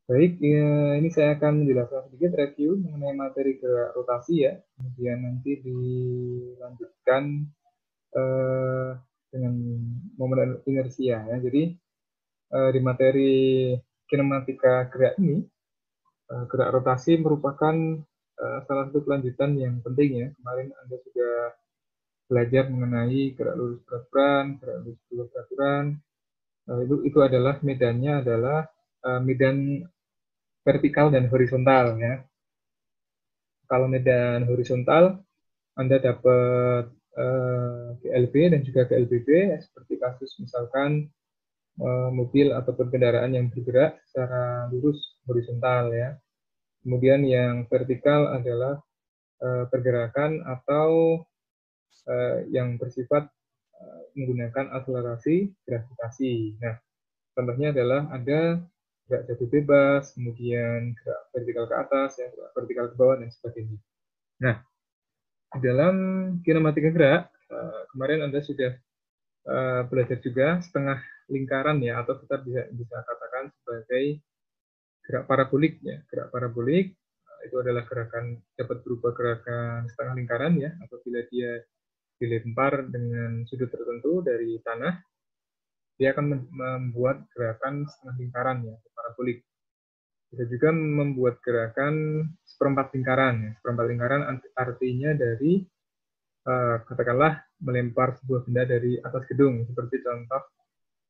Baik, ya, ini saya akan menjelaskan sedikit review mengenai materi gerak rotasi ya. Kemudian nanti dilanjutkan eh, dengan momen inersia ya. Jadi di materi kinematika gerak ini, gerak rotasi merupakan salah satu kelanjutan yang penting ya. Kemarin Anda sudah belajar mengenai gerak lurus peraturan, gerak lurus peraturan. Itu adalah medannya adalah medan vertikal dan horizontal ya. Kalau medan horizontal, Anda dapat GLB dan juga GLBB, ya, seperti kasus misalkan mobil ataupun kendaraan yang bergerak secara lurus horizontal ya. Kemudian yang vertikal adalah pergerakan atau yang bersifat menggunakan akselerasi gravitasi. Nah, contohnya adalah ada gerak jatuh bebas, kemudian gerak vertikal ke atas, ya, gerak vertikal ke bawah, dan sebagainya. Nah, di dalam kinematika gerak, kemarin Anda sudah belajar juga setengah lingkaran ya, atau kita bisa katakan sebagai gerak parabolik ya. Gerak parabolik itu adalah gerakan, dapat berupa gerakan setengah lingkaran ya, apabila dia dilempar dengan sudut tertentu dari tanah, dia akan membuat gerakan setengah lingkaran ya, parabolik. Bisa juga membuat gerakan seperempat lingkaran ya. Seperempat lingkaran artinya dari katakanlah melempar sebuah benda dari atas gedung, seperti contoh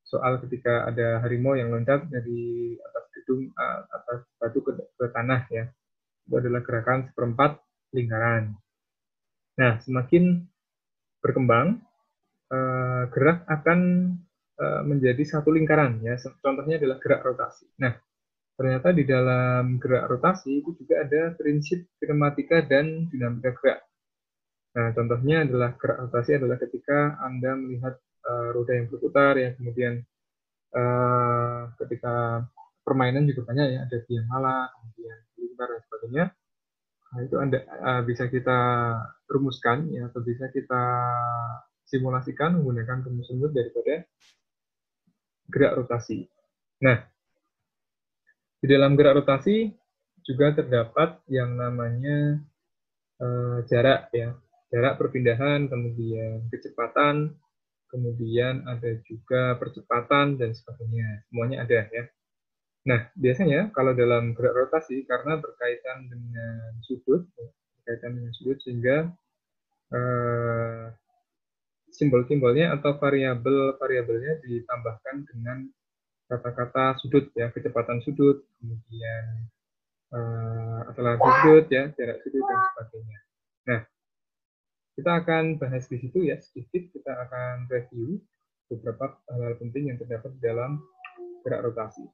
soal ketika ada harimau yang loncat dari atas gedung, atas batu ke tanah ya. Itu adalah gerakan seperempat lingkaran. Nah, semakin berkembang, gerak akan menjadi satu lingkaran ya. Contohnya adalah gerak rotasi. Nah, ternyata di dalam gerak rotasi itu juga ada prinsip kinematika dan dinamika gerak. Nah, contohnya adalah gerak rotasi adalah ketika Anda melihat roda yang berputar ya, kemudian ketika permainan juga banyak ya, ada biang malah, kemudian lingkar dan sebagainya. Nah, itu Anda bisa kita rumuskan ya, atau bisa kita simulasikan menggunakan rumus-rumus daripada gerak rotasi. Nah, di dalam gerak rotasi juga terdapat yang namanya jarak ya, jarak perpindahan, kemudian kecepatan, kemudian ada juga percepatan dan sebagainya. Semuanya ada ya. Nah, biasanya kalau dalam gerak rotasi karena berkaitan dengan sudut, sehingga simbol-simbolnya atau variabel-variabelnya ditambahkan dengan kata-kata sudut ya, kecepatan sudut, kemudian akselerasi sudut ya, jarak sudut dan sebagainya. Nah, kita akan bahas di situ ya, sedikit kita akan review beberapa hal-hal penting yang terdapat di dalam gerak rotasi.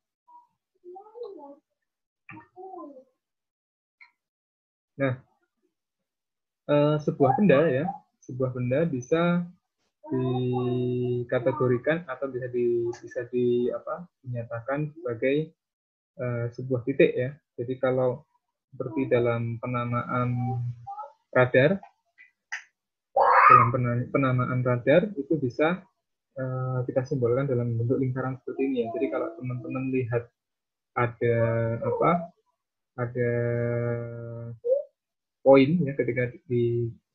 Nah, sebuah benda bisa dikategorikan atau bisa dinyatakan sebagai sebuah titik ya. Jadi kalau seperti dalam penamaan radar, itu bisa kita simbolkan dalam bentuk lingkaran seperti ini ya. Jadi kalau teman-teman lihat ada poin ya, ketika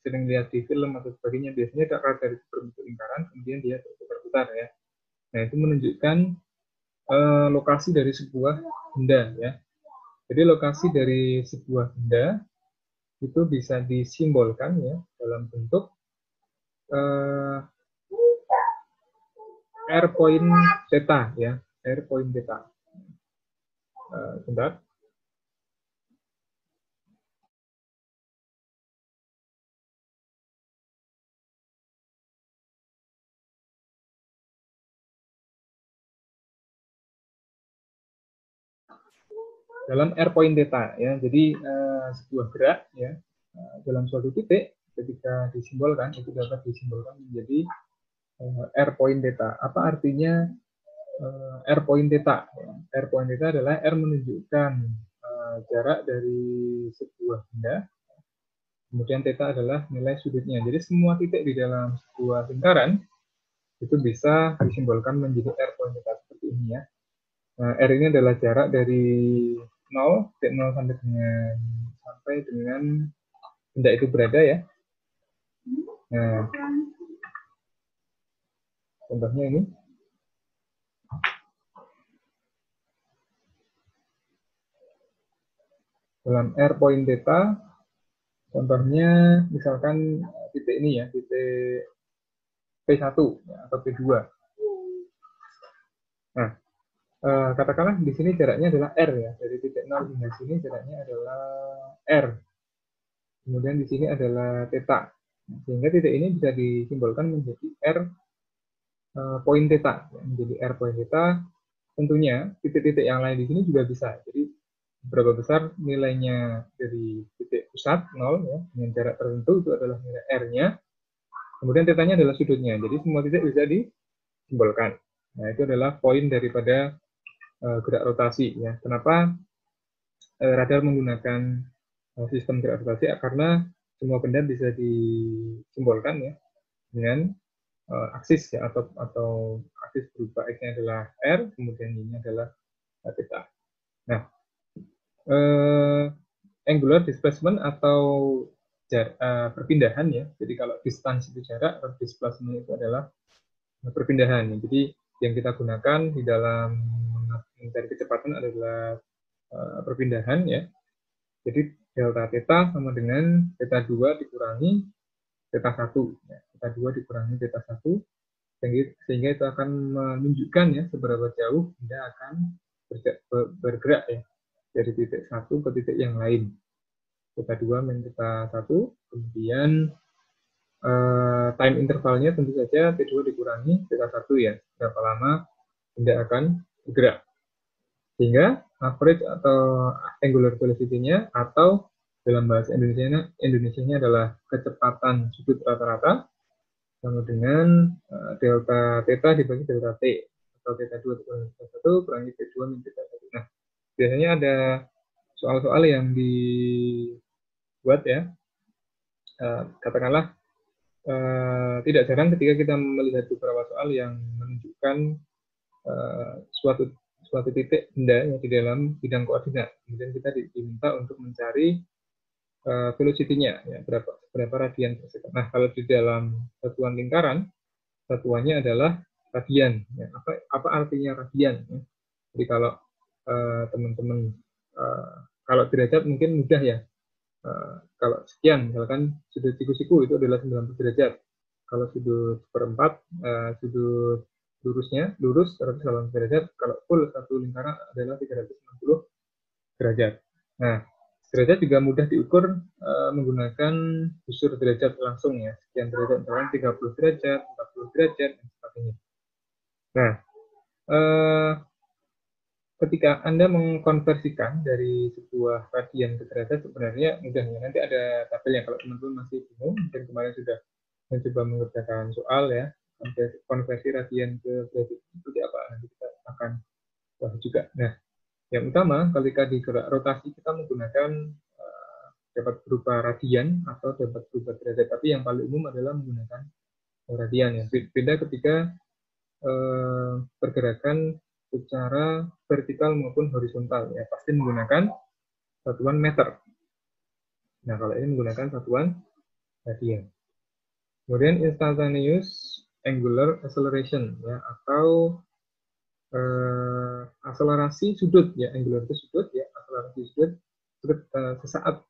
sering lihat di film atau sebagainya, biasanya radar itu berbentuk lingkaran, kemudian dia berputar ya. Nah, itu menunjukkan lokasi dari sebuah benda ya. Jadi lokasi dari sebuah benda itu bisa disimbolkan ya dalam bentuk R point theta ya, R point theta. Bentar. Dalam R point theta ya. Jadi sebuah gerak ya dalam suatu titik ketika disimbolkan itu dapat disimbolkan menjadi R point theta. Apa artinya R point theta? R point theta adalah R menunjukkan jarak dari sebuah benda, kemudian theta adalah nilai sudutnya. Jadi semua titik di dalam sebuah lingkaran itu bisa disimbolkan menjadi R point theta seperti ini ya. Nah, R ini adalah jarak dari 0, titik 0 sampai dengan benda itu berada ya. Nah, contohnya ini. Dalam R point theta, contohnya misalkan titik ini ya, titik P1 ya, atau P2. Nah, katakanlah di sini jaraknya adalah R ya, dari titik 0 hingga sini jaraknya adalah R. Kemudian di sini adalah theta. Sehingga titik ini bisa disimbolkan menjadi R point theta. Menjadi R point theta, tentunya titik-titik yang lain di sini juga bisa. Jadi berapa besar nilainya dari titik pusat 0 ya, dengan jarak tertentu itu adalah nilai R-nya. Kemudian tetanya adalah sudutnya. Jadi semua titik bisa disimbolkan. Nah, itu adalah poin daripada gerak rotasi ya. Kenapa radar menggunakan sistem gerak rotasi? Karena semua benda bisa disimbolkan ya dengan aksis ya, atau aksis berupa X-nya adalah R, kemudian Y-nya adalah theta. Nah, angular displacement atau perpindahan ya. Jadi kalau distance itu jarak, displacement itu adalah perpindahan. Jadi yang kita gunakan di dalam mencari kecepatan adalah perpindahan ya. Jadi delta theta sama dengan theta 2 dikurangi theta 1. Ya. Theta 2 dikurangi theta 1, sehingga itu akan menunjukkan ya seberapa jauh benda akan bergerak ya dari titik 1 ke titik yang lain. Theta 2 min theta 1, kemudian time intervalnya tentu saja T2 dikurangi theta 1 ya, berapa lama benda akan bergerak. Sehingga average atau angular velocity-nya, atau dalam bahasa Indonesia-nya adalah kecepatan sudut rata-rata sama dengan delta theta dibagi delta t, atau theta 2 dikurangi theta 1 kurangi T2 min theta 1. Nah, biasanya ada soal-soal yang dibuat ya, katakanlah tidak jarang ketika kita melihat beberapa soal yang menunjukkan suatu titik benda yang di dalam bidang koordinat. Kemudian kita diminta untuk mencari velocity-nya, ya, berapa radian per second. Nah, kalau di dalam satuan lingkaran, satuannya adalah radian. Ya. Apa artinya radian? Ya. Jadi kalau teman-teman, kalau derajat mungkin mudah ya. Kalau sekian, misalkan sudut siku-siku itu adalah 90 derajat. Kalau sudut seperempat, sudut lurus 180 derajat. Kalau full satu lingkaran adalah 360 derajat. Nah, derajat juga mudah diukur menggunakan busur derajat langsung ya. Sekian derajat, misalkan 30 derajat, 40 derajat, dan sebagainya. Nah, ketika Anda mengkonversikan dari sebuah radian ke derajat, sebenarnya mudah ya. Nanti ada tabelnya kalau teman-teman masih bingung, mungkin kemarin sudah mencoba mengerjakan soal ya, konversi radian ke derajat seperti apa, nanti kita akan bahas juga. Nah, yang utama ketika di gerak rotasi kita menggunakan dapat berupa radian atau dapat berupa derajat, tapi yang paling umum adalah menggunakan radian ya. Beda ketika pergerakan secara vertikal maupun horizontal ya, pasti menggunakan satuan meter. Nah, kalau ini menggunakan satuan radian. Kemudian instantaneous angular acceleration ya, atau akselerasi sudut ya, angular itu sudut ya, akselerasi sudut sesaat.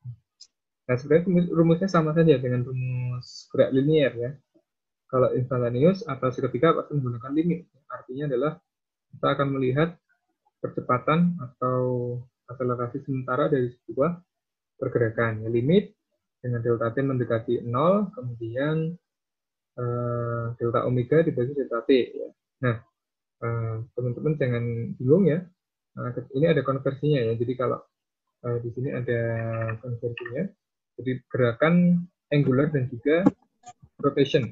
Nah, sebenarnya rumusnya sama saja dengan rumus gerak linier ya. Kalau instantaneous atau seketika pasti menggunakan limit. Artinya adalah kita akan melihat percepatan atau akselerasi sementara dari sebuah pergerakan. Ya, limit dengan delta t mendekati 0, kemudian delta omega dibagi delta t. Ya. Nah, teman-teman jangan bingung ya. Ini ada konversinya ya. Jadi kalau di sini ada konversinya. Jadi gerakan angular dan juga rotation.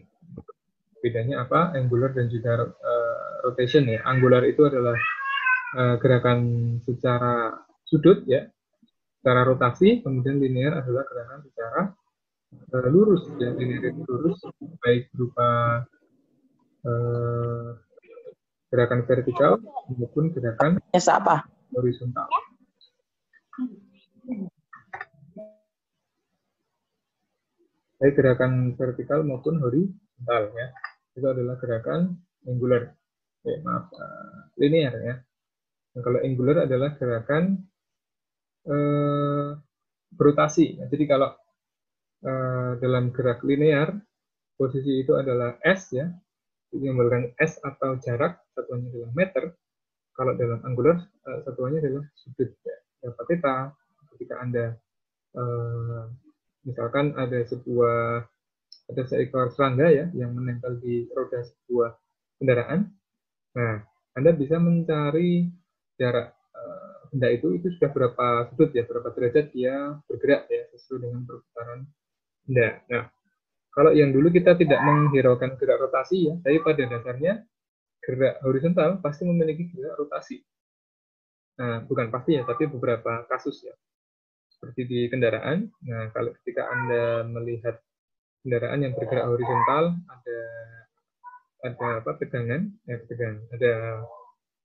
Bedanya apa? Angular dan juga rotation ya. Angular itu adalah gerakan secara sudut ya, secara rotasi. Kemudian linear adalah gerakan secara lurus ya. Linear itu lurus, baik berupa gerakan vertikal maupun gerakan horizontal. Baik gerakan vertikal maupun horizontal ya, itu adalah gerakan angular, linear ya. Nah, kalau angular adalah gerakan berotasi. Nah, jadi kalau dalam gerak linear posisi itu adalah S ya, menggambarkan S atau jarak, satuannya adalah meter. Kalau dalam angular satuannya adalah sudut ya. Dapat theta ketika Anda misalkan ada seekor serangga ya yang menempel di roda sebuah kendaraan. Nah, Anda bisa mencari jarak benda itu sudah berapa sudut ya, berapa derajat dia bergerak ya sesuai dengan perputaran benda. Nah, kalau yang dulu kita tidak menghiraukan gerak rotasi ya, tapi pada dasarnya gerak horizontal pasti memiliki gerak rotasi. Nah, bukan pasti ya, tapi beberapa kasus ya. Seperti di kendaraan. Nah, kalau ketika Anda melihat kendaraan yang bergerak horizontal, ada tegangan,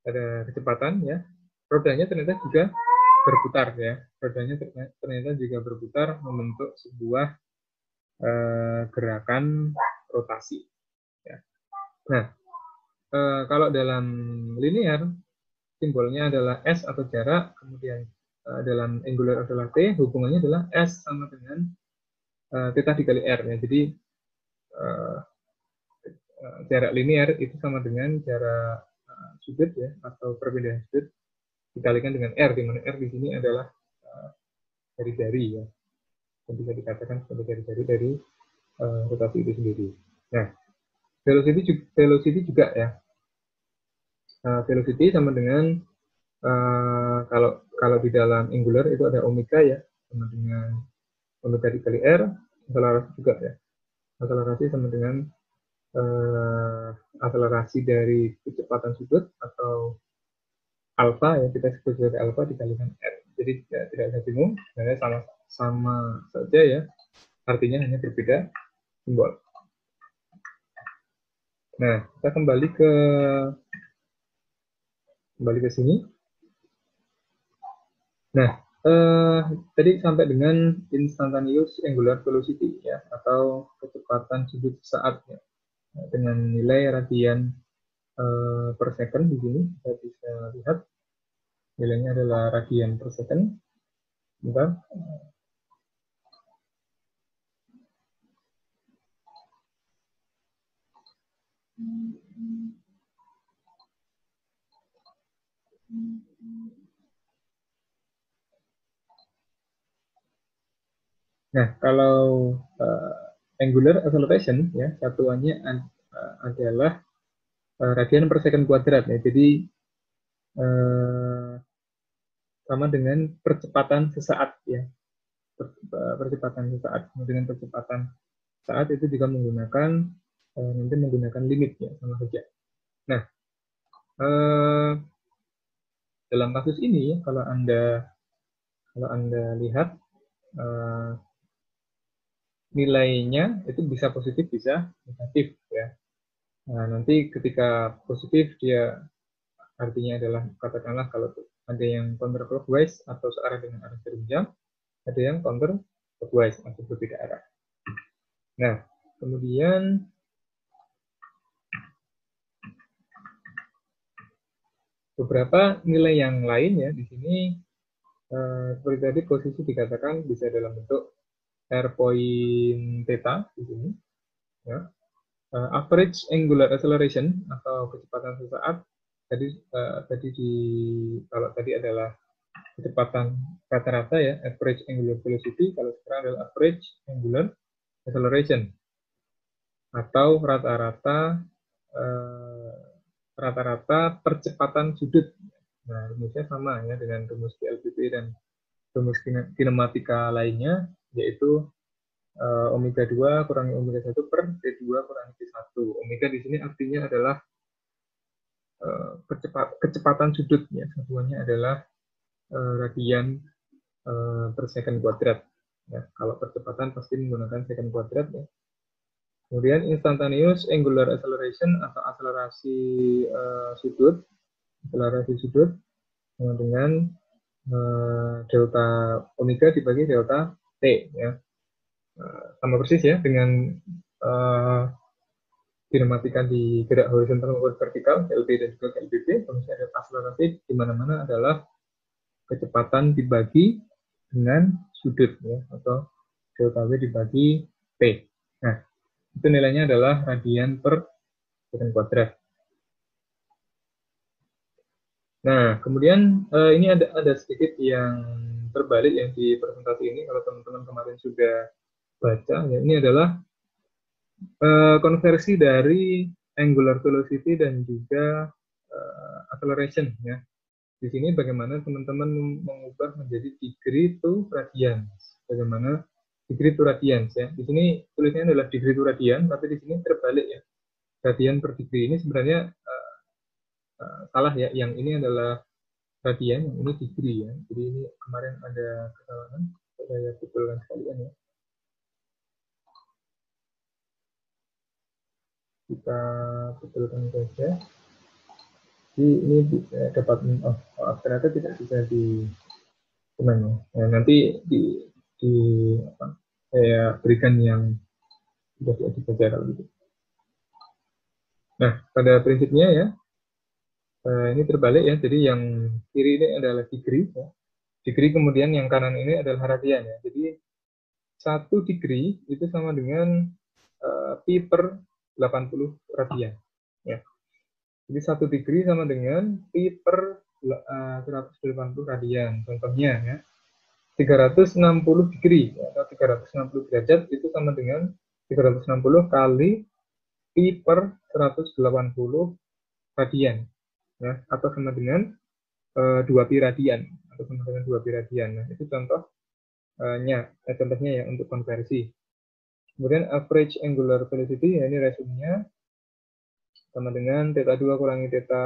ada kecepatan ya. Rodanya ternyata juga berputar ya. Rodanya ternyata juga berputar membentuk sebuah gerakan rotasi. Ya. Nah, kalau dalam linear simbolnya adalah S atau jarak, kemudian dalam angular adalah T, hubungannya adalah S sama dengan theta dikali R ya. Jadi jarak linear itu sama dengan jarak sudut ya, atau perbedaan sudut dikalikan dengan R, di mana R di sini adalah jari-jari ya, yang bisa dikatakan sebagai jari-jari dari rotasi itu sendiri. Nah, velocity juga ya. Velocity sama dengan kalau di dalam angular itu ada omega ya, sama dengan omega dikali R. Akselerasi juga ya. Akselerasi sama dengan akselerasi dari kecepatan sudut atau alfa ya, kita sebut sebagai alfa dikalikan R. Jadi ya, tidak ada bingung, sebenarnya sama saja ya, artinya hanya berbeda simbol. Nah, kita kembali ke sini. Nah, tadi sampai dengan instantaneous angular velocity ya, atau kecepatan sudut saat ya, dengan nilai radian per second. Di sini kita bisa lihat nilainya adalah radian per second. Bentar. Nah, kalau angular acceleration ya, satuannya adalah radian per second kuadrat ya. Jadi sama dengan percepatan sesaat ya. Percepatan sesaat. Dengan percepatan saat itu juga menggunakan nanti menggunakan limit ya, sama saja. Nah, dalam kasus ini ya, kalau Anda lihat nilainya itu bisa positif bisa negatif ya. Nah, nanti ketika positif dia artinya adalah, katakanlah kalau ada yang counterclockwise atau searah dengan arah jarum jam, ada yang counterclockwise atau berbeda arah. Nah, kemudian beberapa nilai yang lain ya di sini seperti tadi posisi dikatakan bisa dalam bentuk R point theta di sini ya. Average angular acceleration atau kecepatan sesaat tadi kalau tadi adalah kecepatan rata-rata ya, average angular velocity, kalau sekarang adalah average angular acceleration atau rata-rata percepatan sudut. Nah, rumusnya sama ya dengan rumus PLPP dan rumus kinematika lainnya, yaitu omega 2 kurangi omega 1 per T2 kurangi T1. Omega di sini artinya adalah kecepatan sudut ya, satuannya adalah radian per second kuadrat. Ya, kalau percepatan pasti menggunakan second kuadrat ya. Kemudian instantaneous angular acceleration atau akselerasi sudut, sama dengan delta omega dibagi delta t, ya. Sama persis ya dengan dinematikan di gerak horizontal maupun vertikal, LB dan juga LBB. Misalnya ada akselerasi di mana-mana adalah kecepatan dibagi dengan sudut, ya, atau delta W dibagi P. Nah, itu nilainya adalah radian per second kuadrat. Nah, kemudian ini ada sedikit yang terbalik ya di presentasi ini. Kalau teman-teman kemarin sudah baca, ya, ini adalah konversi dari angular velocity dan juga acceleration, ya. Di sini bagaimana teman-teman mengubah menjadi degree to radians. Bagaimana degree to radians, ya. Di sini tulisnya adalah degree to radian, tapi di sini terbalik ya. Radian per degree ini sebenarnya salah ya. Yang ini adalah radian, yang ini degree ya. Jadi ini kemarin ada kesalahan. Saya betulkan sekalian ya. Kita betulkan saja. Jadi ini dapat ternyata tidak bisa di teman. Nah, nanti di apa, saya berikan yang sudah diedit saja kalau gitu. Nah, pada prinsipnya ya, ini terbalik ya. Jadi yang kiri ini adalah degree, ya. Degree, kemudian yang kanan ini adalah radian ya. Jadi 1 degree itu sama dengan pi per 80 radian. Ya. Jadi 1 degree sama dengan pi per 180 radian. Contohnya ya, 360 degree atau 360 derajat itu sama dengan 360 kali pi per 180 radian, ya, atau sama dengan 2 pi radian, atau sama dengan 2 pi radian. Nah, itu contohnya ya untuk konversi. Kemudian average angular velocity, ya, ini resumenya sama dengan theta 2 kurangi theta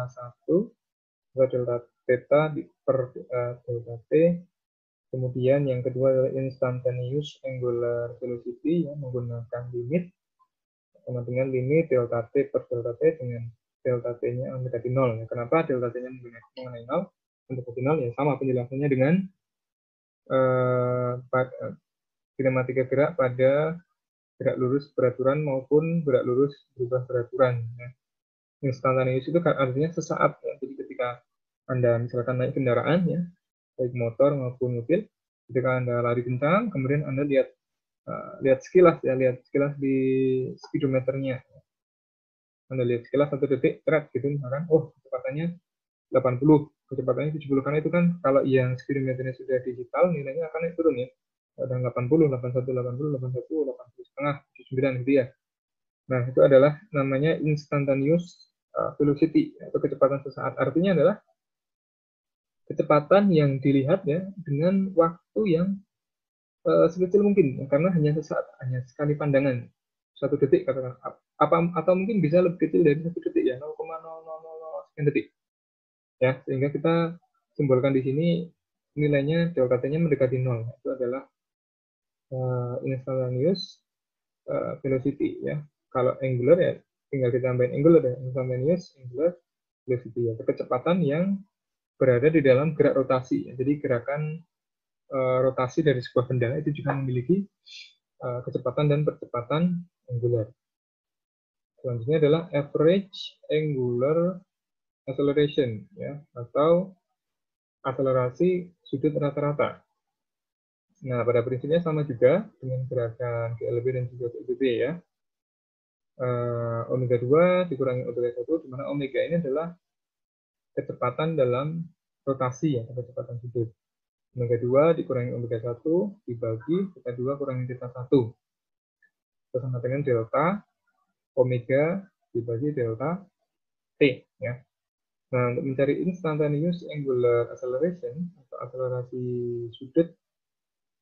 1 atau delta theta per delta t. Kemudian yang kedua adalah instantaneous angular velocity, ya, menggunakan limit sama dengan limit delta t per delta t dengan delta t-nya mendekati 0. Ya. Kenapa delta t-nya mengenai 0? Mendekati 0 ya sama penjelasannya dengan kinematika gerak pada gerak lurus beraturan maupun gerak lurus berubah beraturan. Ya. Instantaneous itu artinya sesaat. Ya. Jadi ketika Anda misalkan naik kendaraan, ya, baik motor maupun mobil, ketika Anda lari kencang, kemudian Anda lihat sekilas ya, lihat sekilas di speedometernya. Anda lihat sekilas 1 detik, terat gitu misalkan, oh kecepatannya 80, kecepatannya 70, karena itu kan kalau yang speedometernya sudah digital, nilainya akan naik turun ya. Ada 80, 81, 80, 81, 80 setengah, 79 gitu ya. Nah, itu adalah namanya instantaneous velocity atau kecepatan sesaat. Artinya adalah kecepatan yang dilihat ya dengan waktu yang sekecil mungkin, karena hanya sesaat, hanya sekali pandangan, 1 detik katakan, atau mungkin bisa lebih kecil dari 1 detik ya, 0,000 sekian detik ya, sehingga kita simbolkan di sini nilainya delta t-nya mendekati 0. Itu adalah instantaneous velocity ya. Kalau angular ya tinggal kita tambahin angular ya, instantaneous angular velocity ya, kecepatan yang berada di dalam gerak rotasi ya. Jadi gerakan rotasi dari sebuah benda itu juga memiliki kecepatan dan percepatan angular. Selanjutnya adalah average angular acceleration ya, atau akselerasi sudut rata-rata. Nah, pada prinsipnya sama juga dengan gerakan GLB dan juga GLB ya. Omega 2 dikurangi omega 1, di mana omega ini adalah kecepatan dalam rotasi ya, kecepatan sudut. Omega 2 dikurangi omega 1 dibagi theta 2 kurangi theta 1. Itu sama dengan delta omega dibagi delta t ya. Nah, untuk mencari instantaneous angular acceleration atau akselerasi sudut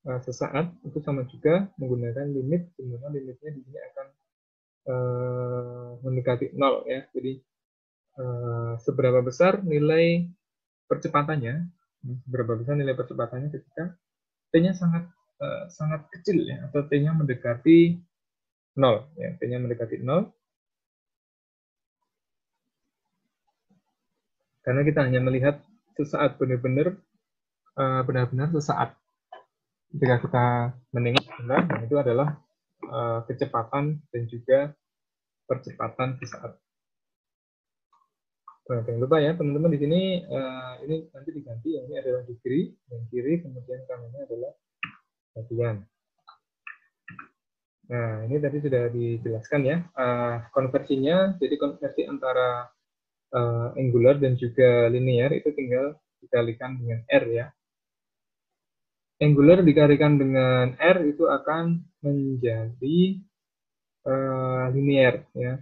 sesaat itu sama juga menggunakan limit, di mana limitnya di sini akan mendekati 0 ya. Jadi seberapa besar nilai percepatannya, ketika t-nya sangat kecil ya, atau t-nya mendekati 0, ya, P-nya mendekati 0. Karena kita hanya melihat sesaat, benar-benar sesaat. Ketika kita menengok benar, nah itu adalah kecepatan dan juga percepatan sesaat. Nah, jangan lupa ya teman-teman, di sini ini nanti diganti, ya, ini adalah degree, dan kiri kemudian kanannya adalah radian. Nah, ini tadi sudah dijelaskan ya, konversinya, jadi konversi antara angular dan juga linear itu tinggal dikalikan dengan R ya. Angular dikalikan dengan R itu akan menjadi linear ya.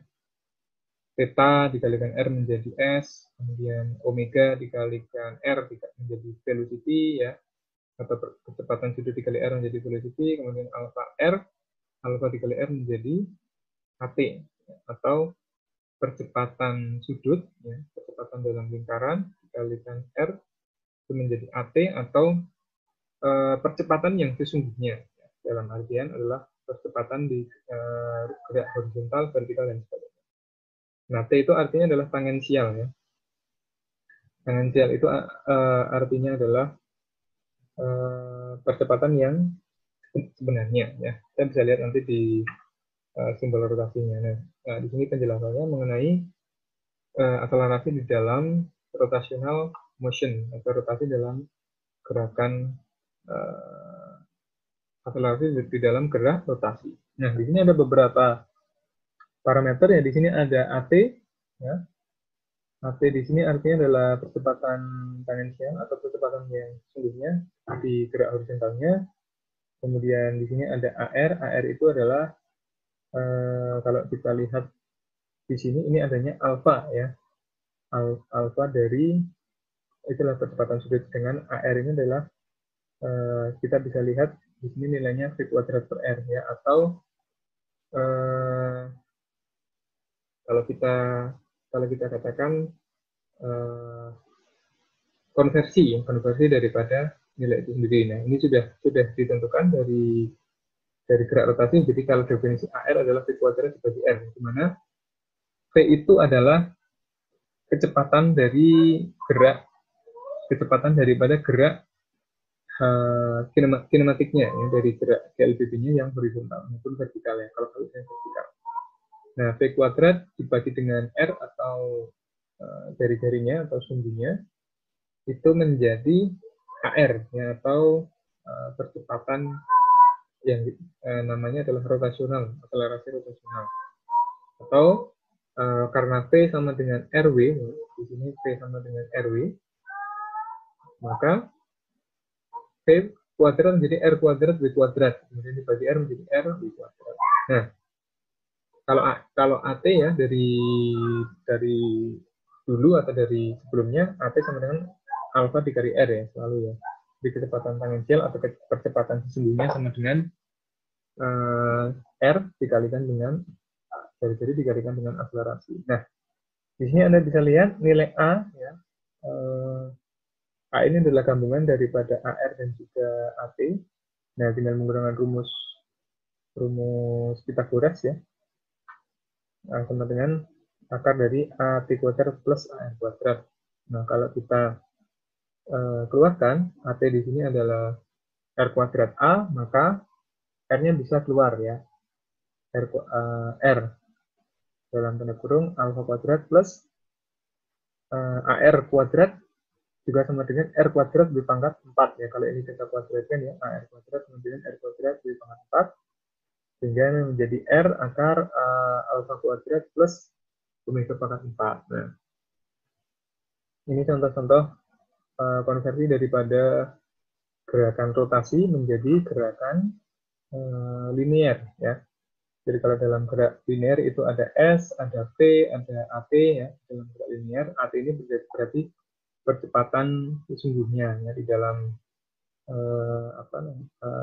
Theta dikalikan R menjadi S, kemudian omega dikalikan R menjadi velocity ya, atau kecepatan sudut dikali R menjadi velocity, kemudian alpha dikali R menjadi AT, atau percepatan sudut, ya, percepatan dalam lingkaran dikalikan R itu menjadi AT, atau percepatan yang sesungguhnya, ya, dalam artian adalah percepatan di gerak horizontal, vertikal, dan sebagainya. Nah, T itu artinya adalah tangensial ya. Tangensial itu artinya adalah percepatan yang sebenarnya ya. Kita bisa lihat nanti di simbol rotasinya. Nah, di sini penjelasannya mengenai akselerasi di dalam rotational motion, atau rotasi dalam gerakan akselerasi di dalam gerak rotasi. Nah, di sini ada beberapa parameter ya. Di sini ada AT ya. AT di sini artinya adalah percepatan tangensial atau percepatan yang sesungguhnya di gerak horizontalnya. Kemudian di sini ada AR. AR itu adalah kalau kita lihat di sini, ini adanya alfa ya. Alfa dari itulah percepatan sudut, dengan AR ini adalah kita bisa lihat di sini nilainya V kuadrat per R ya, atau kalau kita katakan konversi daripada nilai itu sendiri. Nah, ini sudah ditentukan dari gerak rotasi. Jadi kalau definisi AR adalah V kuadrat dibagi R, di mana V itu adalah kecepatan daripada gerak kinematiknya ya, dari gerak GLBB-nya yang horizontal maupun vertikal ya, kalau yang vertikal. Nah, V kuadrat dibagi dengan R atau jari-jarinya atau sumbunya itu menjadi AR ya, atau percepatan yang namanya adalah rotasional, akselerasi rotasional. Atau karena P sama dengan RW, di sini P sama dengan RW, maka V kuadrat menjadi R kuadrat W kuadrat, kemudian dibagi R menjadi R W kuadrat. Nah, kalau AT ya, dari dulu atau dari sebelumnya, AT sama dengan alfa dikali R ya, selalu ya. Jadi kecepatan tangensial atau percepatan sesungguhnya sama dengan R dikalikan dengan jari-jari dikalikan dengan akselerasi. Nah, di sini Anda bisa lihat nilai A ya. A ini adalah gabungan daripada AR dan juga AT. Nah, dengan menggunakan rumus Pythagoras ya, sama dengan akar dari AT kuadrat plus AR kuadrat. Nah, kalau kita keluarkan, AT di sini adalah R kuadrat A, maka R-nya bisa keluar ya. R dalam tanda kurung alfa kuadrat plus AR kuadrat juga sama dengan R kuadrat di pangkat 4 ya. Kalau ini kita kuadratkan ya, AR kuadrat kemudian R kuadrat di pangkat 4, sehingga menjadi R akar alfa kuadrat plus omega pangkat 4. Nah, ini contoh-contoh konversi daripada gerakan rotasi menjadi gerakan linear ya. Jadi kalau dalam gerak linear itu ada S, ada V, ada AT ya. Dalam gerak linear, AT ini berarti percepatan sesungguhnya ya di dalam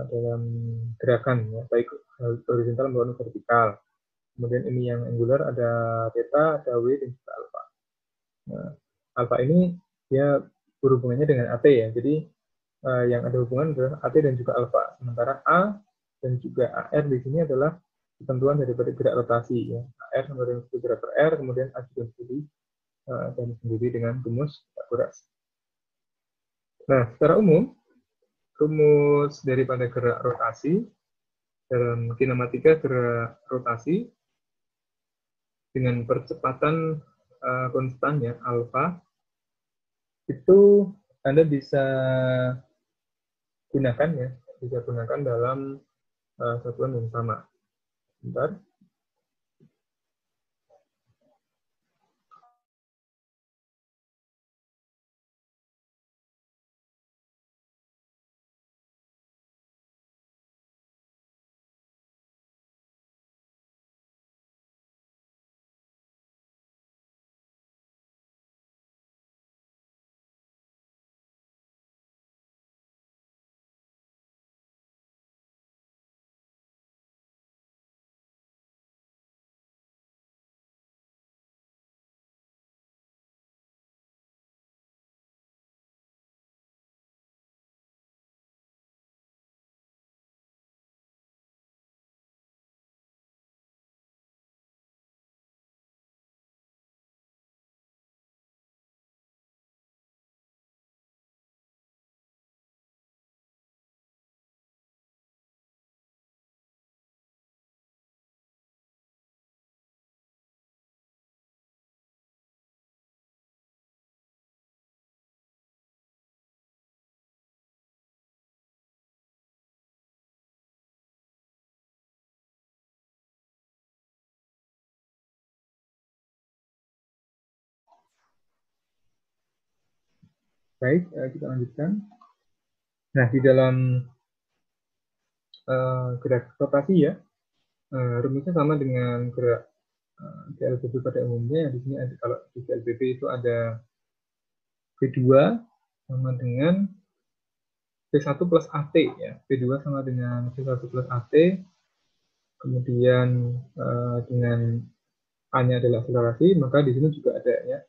dalam gerakan ya, baik horizontal maupun vertikal. Kemudian ini yang angular, ada theta, ada W, dan juga alpha. Nah, alpha ini ya berhubungannya dengan AT ya. Jadi yang ada hubungan adalah AT dan juga alpha. Sementara A dan juga AR di sini adalah ketentuan daripada gerak rotasi ya. R sama dengan gerak per R, kemudian A juga dan sendiri dengan rumus Pythagoras. Nah, secara umum rumus daripada gerak rotasi dalam kinematika, gerak rotasi dengan percepatan konstannya alfa itu Anda bisa gunakan ya, bisa gunakan dalam satuan yang sama. Bentar. Baik, kita lanjutkan. Nah, di dalam gerak rotasi ya, rumusnya sama dengan gerak GLBB pada umumnya. Di sini ada, kalau di GLBB itu ada V2 sama dengan V1 plus AT ya. V2 sama dengan V1 plus AT. Kemudian dengan A-nya adalah akselerasi, maka di sini juga ada ya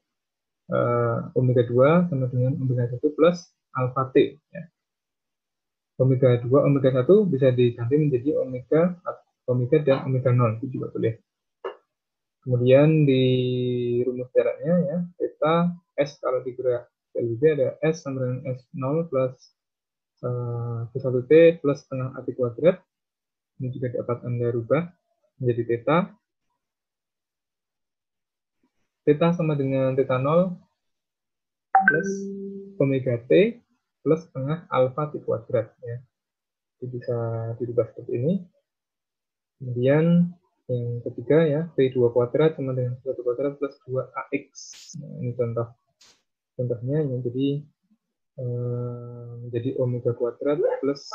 omega 2 sama dengan omega 1 plus alpha T ya. Omega 2, omega 1 bisa diganti menjadi omega dan omega 0, itu juga boleh. Kemudian di rumus jaraknya ya, theta S kalau di gerak LB ada S sama dengan S0 plus V1T plus setengah AT kuadrat. Ini juga dapat Anda rubah menjadi theta. Theta sama dengan theta 0 plus omega T plus setengah alpha T kuadrat ya. Itu bisa dirubah seperti ini. Kemudian yang ketiga ya, V2 kuadrat sama dengan V1 kuadrat plus 2AX. Nah, ini contohnya ya, jadi omega kuadrat plus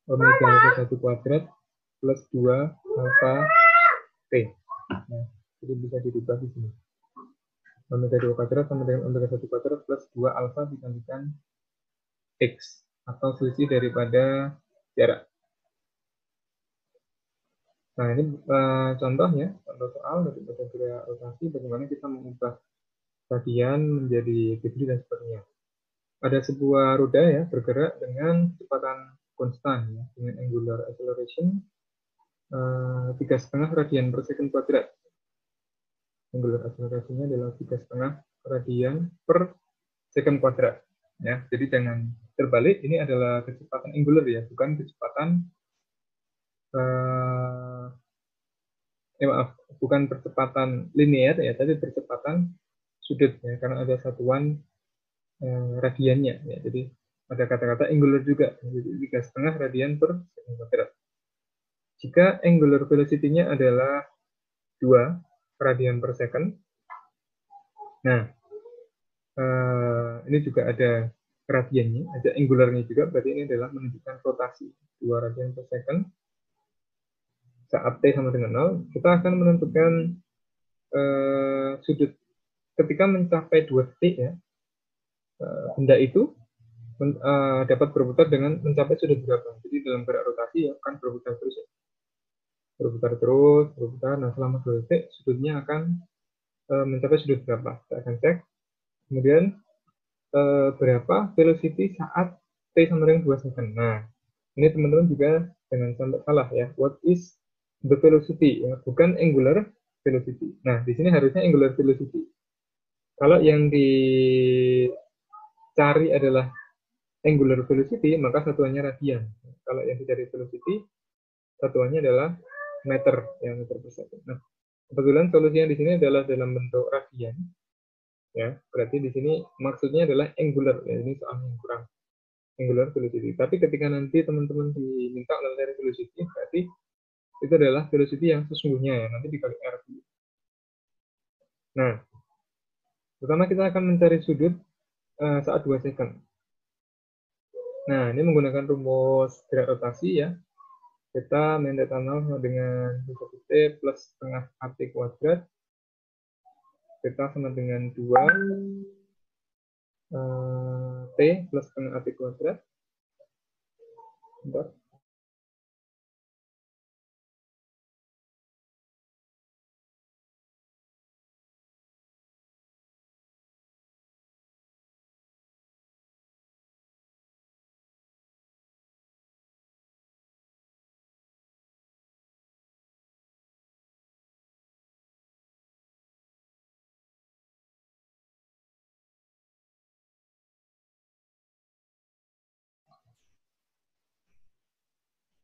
omega V1 kuadrat plus 2 alpha T. Nah, jadi bisa dirubah di sini. Omega 2 kuadrat sama dengan omega 1 kuadrat plus 2 alpha dikalikan X atau selisih daripada jarak. Nah, ini contohnya, contoh soal daripada gerak rotasi, bagaimana kita mengubah radian menjadi degree dan sebagainya. Ada sebuah roda ya bergerak dengan kecepatan konstan ya, dengan angular acceleration 3,5 radian per second kuadrat. Angular acceleration-nya adalah 3,5 radian per second kuadrat. Ya, jadi jangan terbalik, ini adalah kecepatan angular ya, bukan kecepatan bukan percepatan linear ya, tapi percepatan sudut ya, karena ada satuan radiannya ya. Jadi ada kata-kata angular juga, jadi 3,5 radian per second kuadrat. Jika angular velocity-nya adalah 2 radian per second, nah ini juga ada radiannya, ada angularnya juga, berarti ini adalah menunjukkan rotasi 2 radian per second. Saat T sama dengan 0, kita akan menentukan sudut ketika mencapai 2 titik ya, benda itu dapat berputar dengan mencapai sudut berapa. Jadi dalam gerak rotasi ya kan berputar terus ya. Berputar. Nah, selama 2 detik sudutnya akan mencapai sudut berapa. Kita akan cek. Kemudian berapa velocity saat T sama dengan 2 second. Nah, ini teman-teman juga jangan sampai salah ya. What is the velocity, ya, bukan angular velocity. Nah, di sini harusnya angular velocity. Kalau yang dicari adalah angular velocity, maka satuannya radian. Kalau yang dicari velocity, satuannya adalah meter, ya, meter per second. Nah, kebetulan solusinya di sini adalah dalam bentuk radian, ya. Berarti di sini maksudnya adalah angular, ya. Ini soal yang kurang angular velocity. Tapi ketika nanti teman-teman diminta mencari velocity, berarti itu adalah velocity yang sesungguhnya, ya. Nanti dikali r. Nah, pertama kita akan mencari sudut saat 2 second. Nah, ini menggunakan rumus gerak rotasi, ya. Kita main data 0 sama dengan T plus setengah AT kuadrat. Theta sama dengan 2 T plus setengah AT kuadrat. Bentar.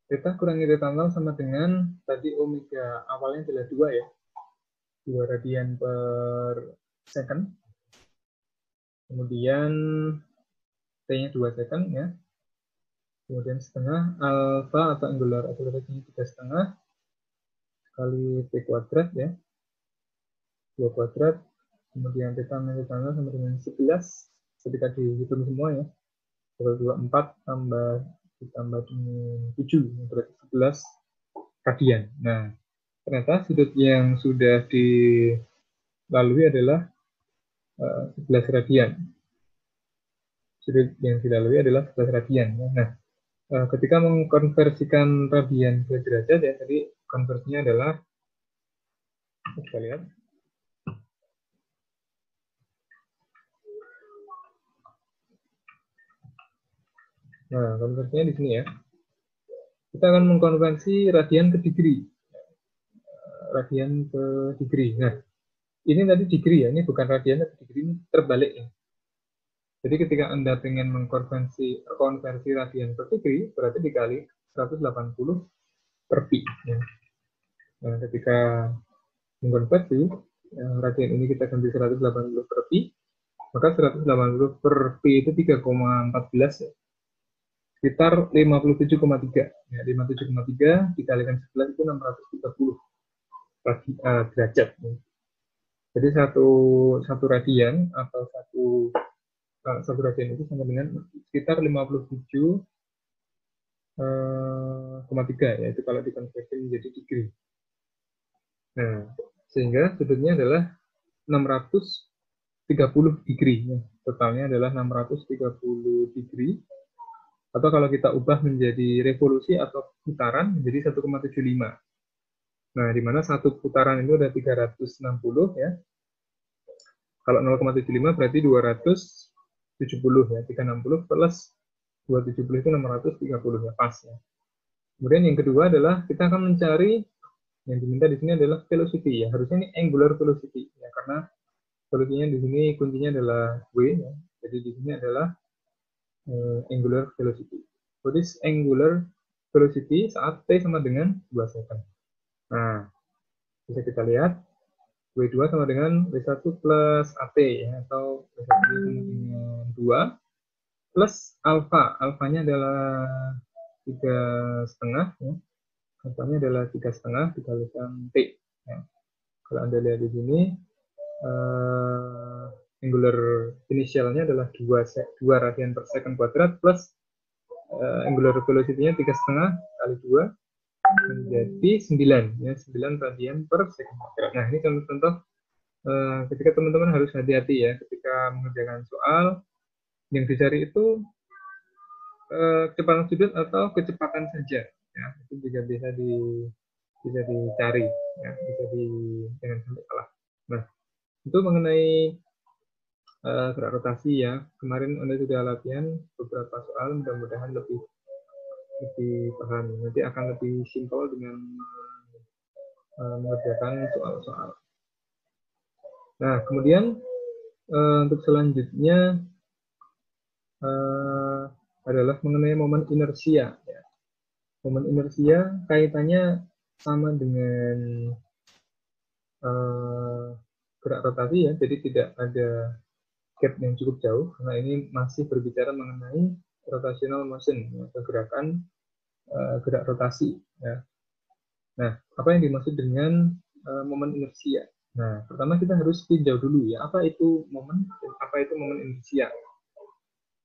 Theta kurangi theta 0 sama dengan tadi omega awalnya adalah 2, ya. 2 radian per second. Kemudian T-nya 2 second, ya. Kemudian setengah alfa atau angular acceleration 3,5 kali T kuadrat, ya. 2 kuadrat. Kemudian theta minus theta 0 sama dengan 11 ketika dihitung semua, ya. 24 ditambah dengan 7, berarti 11 radian. Nah, ternyata sudut yang sudah dilalui adalah 11 radian. Sudut yang dilalui adalah 11 radian. Nah, ketika mengkonversikan radian ke derajat, ya, tadi konversinya adalah, kita lihat, nah, konversinya di sini, ya. Kita akan mengkonversi radian ke degree. Radian ke degree. Nah, ini tadi degree, ya. Ini bukan radian, tapi degree, ini terbalik, ya. Jadi ketika Anda ingin konversi radian per degree, berarti dikali 180 per pi. Ya. Nah, ketika mengkonversi radian ini kita ganti 180 per pi, maka 180 per pi itu 3,14, ya. Sekitar 57,3. Ya, 57,3 dikalikan 11 itu 630 derajat. Ya. Jadi satu radian atau satu radian itu sama dengan sekitar 57,3, yaitu kalau dikonversi menjadi degree. Nah, sehingga sudutnya adalah 630 degree. Ya. Totalnya adalah 630 degree. Atau kalau kita ubah menjadi revolusi atau putaran menjadi 1,75. Nah, di mana satu putaran itu ada 360, ya. Kalau 0,75 berarti 270, ya. 360 plus 270 itu 630, ya, pas, ya. Kemudian yang kedua adalah kita akan mencari, yang diminta di sini adalah velocity, ya. Harusnya ini angular velocity, ya, karena solusinya di sini kuncinya adalah W, ya. Jadi di sini adalah angular velocity. What is angular velocity saat T sama dengan 2 second? Nah, bisa kita lihat W2 sama dengan W1 plus AT, ya, atau W1 sama dengan 2 plus alfa. Alfanya adalah 3,5, ya. Alfanya adalah 3,5 dikalikan T, ya. Kalau Anda lihat di sini angular initialnya adalah 2 radian per second kuadrat plus angular velocity-nya 3,5 kali 2 menjadi 9, ya, 9 radian per second kuadrat. Nah, ini contoh-contoh ketika teman-teman harus hati-hati, ya, ketika mengerjakan soal yang dicari itu kecepatan sudut atau kecepatan saja, ya. Itu juga bisa dicari, ya, jangan sampai salah. Nah, itu mengenai gerak rotasi, ya. Kemarin Anda sudah latihan beberapa soal, mudah-mudahan lebih paham. Nanti akan lebih simpel dengan mengerjakan soal-soal. Nah, kemudian untuk selanjutnya adalah mengenai momen inersia. Ya. Momen inersia kaitannya sama dengan gerak rotasi ya, jadi tidak ada gap yang cukup jauh, karena ini masih berbicara mengenai rotational motion, ya, gerakan gerak rotasi. Ya. Nah, apa yang dimaksud dengan momen inersia? Nah, pertama kita harus tinjau dulu ya, apa itu momen dan apa itu momen inersia.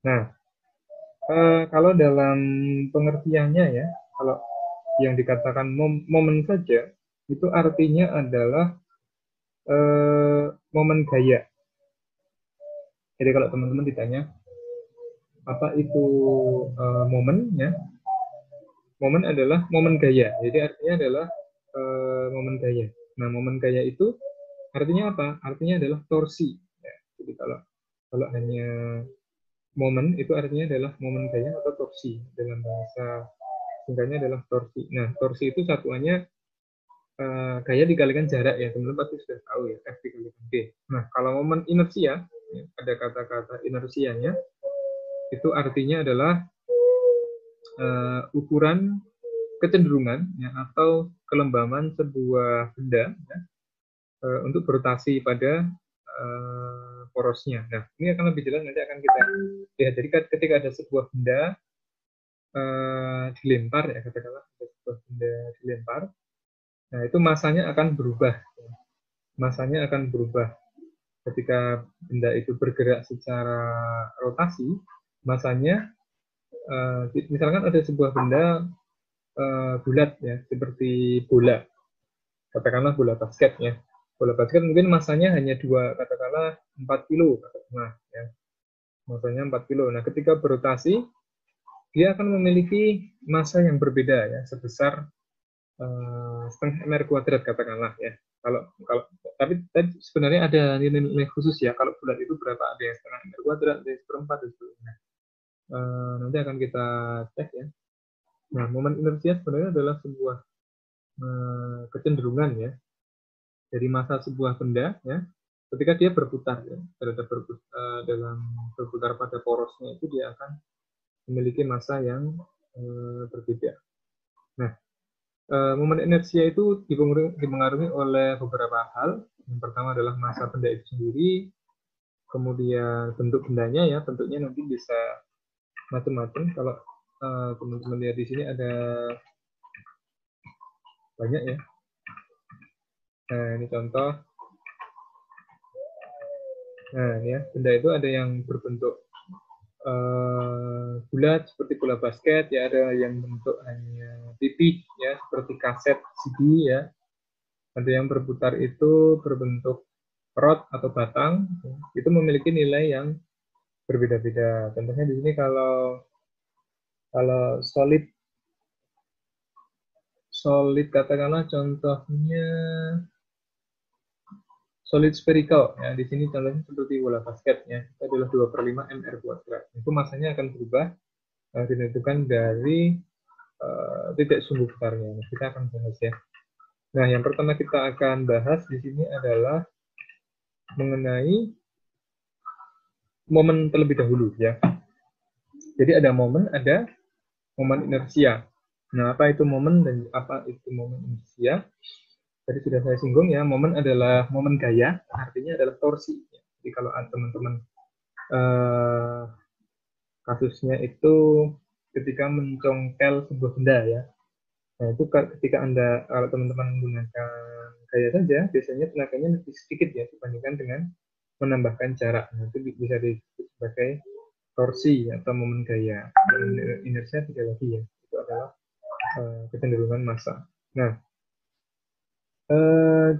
Nah, kalau dalam pengertiannya ya, kalau yang dikatakan momen saja, itu artinya adalah momen gaya. Jadi kalau teman-teman ditanya, apa itu momen ya? Momen adalah momen gaya. Jadi artinya adalah momen gaya. Nah, momen gaya itu artinya apa? Artinya adalah torsi. Ya. Jadi kalau hanya momen itu artinya adalah momen gaya atau torsi. Dalam bahasa singkatnya adalah torsi. Nah, torsi itu satuannya gaya dikalikan jarak ya. Teman-teman pasti sudah tahu ya, F dikalikan D. Nah, kalau momen inersia, ya, ada kata-kata inersianya, itu artinya adalah ukuran kecenderungan ya, atau kelembaman sebuah benda ya, untuk berotasi pada porosnya. Nah, ini akan lebih jelas nanti akan kita lihat. Jadi ketika ada sebuah benda dilempar ya, katakanlah ada sebuah benda dilempar, nah itu masanya akan berubah. Masanya akan berubah ketika benda itu bergerak secara rotasi. Masanya misalkan ada sebuah benda bulat ya, seperti bola, katakanlah bola basket ya. Bola basket mungkin masanya hanya katakanlah 4 kilo, katakanlah ya. Masanya 4 kilo. Nah, ketika berotasi, dia akan memiliki massa yang berbeda ya, sebesar setengah mr kuadrat katakanlah ya. Tapi sebenarnya ada nilai khusus ya. Kalau bulat itu berapa? Ada yang setengah mr kuadrat, ada yang seperempat dan sebagainya. Nanti akan kita cek ya. Nah, momen inersia sebenarnya adalah sebuah kecenderungan ya dari massa sebuah benda ya, ketika dia berputar ya, dalam berputar pada porosnya itu dia akan memiliki massa yang berbeda. Nah, momen inersia itu dipengaruhi oleh beberapa hal. Yang pertama adalah massa benda itu sendiri, kemudian bentuk bendanya ya, bentuknya nanti bisa macam-macam. Kalau teman-teman lihat di sini ada banyak ya. Nah, ini contoh. Nah, ini ya, benda itu ada yang berbentuk bulat seperti bola basket ya, ada yang bentuk hanya tipis ya seperti kaset CD ya, ada yang berputar itu berbentuk rod atau batang, itu memiliki nilai yang berbeda-beda. Contohnya di sini kalau solid katakanlah contohnya solid spherical ya, di sini contohnya seperti bola basket ya, itu adalah 2/5 mr kuadrat. Itu masanya akan berubah ditentukan dari titik sumbu besarnya. Kita akan bahas ya. Nah, yang pertama kita akan bahas di sini adalah mengenai momen terlebih dahulu ya. Jadi ada momen inersia. Nah, apa itu momen dan apa itu momen inersia? Tadi sudah saya singgung ya, momen adalah momen gaya, artinya adalah torsi. Jadi kalau teman-teman kasusnya itu ketika mencongkel sebuah benda ya. Nah, itu ketika kalau teman-teman menggunakan gaya saja, biasanya tenaganya lebih sedikit ya dibandingkan dengan menambahkan jarak. Nah, itu bisa disebut sebagai torsi atau momen gaya. Inersia tidak lagi ya, itu adalah kecenderungan massa. Nah,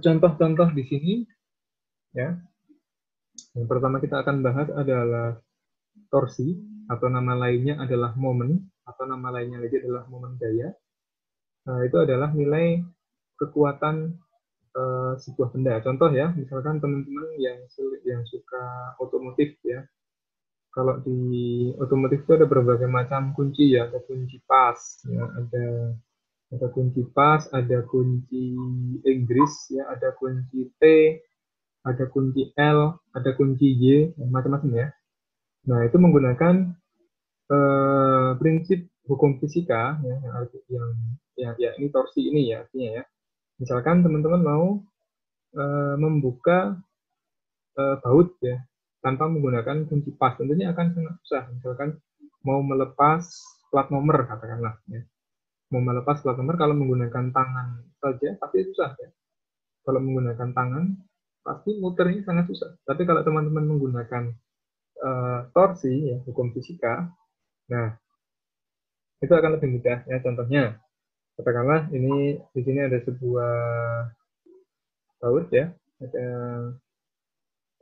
contoh-contoh di sini ya. Yang pertama kita akan bahas adalah torsi, atau nama lainnya adalah momen, atau nama lainnya lagi adalah momen gaya. Nah, itu adalah nilai kekuatan sebuah benda. Contoh ya, misalkan teman-teman yang suka otomotif ya. Kalau di otomotif itu ada berbagai macam kunci ya, ada kunci pas, ya, ada Ada kunci pas, ada kunci Inggris, ya, ada kunci T, ada kunci L, ada kunci Y, macam-macam ya. Nah, itu menggunakan prinsip hukum fisika ya, yang ya ini torsi ini ya artinya ya. Misalkan teman-teman mau membuka baut ya tanpa menggunakan kunci pas, tentunya akan sangat susah. Misalkan mau melepas plat nomor katakanlah ya. Mau melepas plat nomor kalau menggunakan tangan saja pasti susah ya. Kalau menggunakan tangan pasti muternya sangat susah. Tapi kalau teman-teman menggunakan torsi ya hukum fisika, nah itu akan lebih mudah ya. Contohnya katakanlah ini di sini ada sebuah baut ya, ada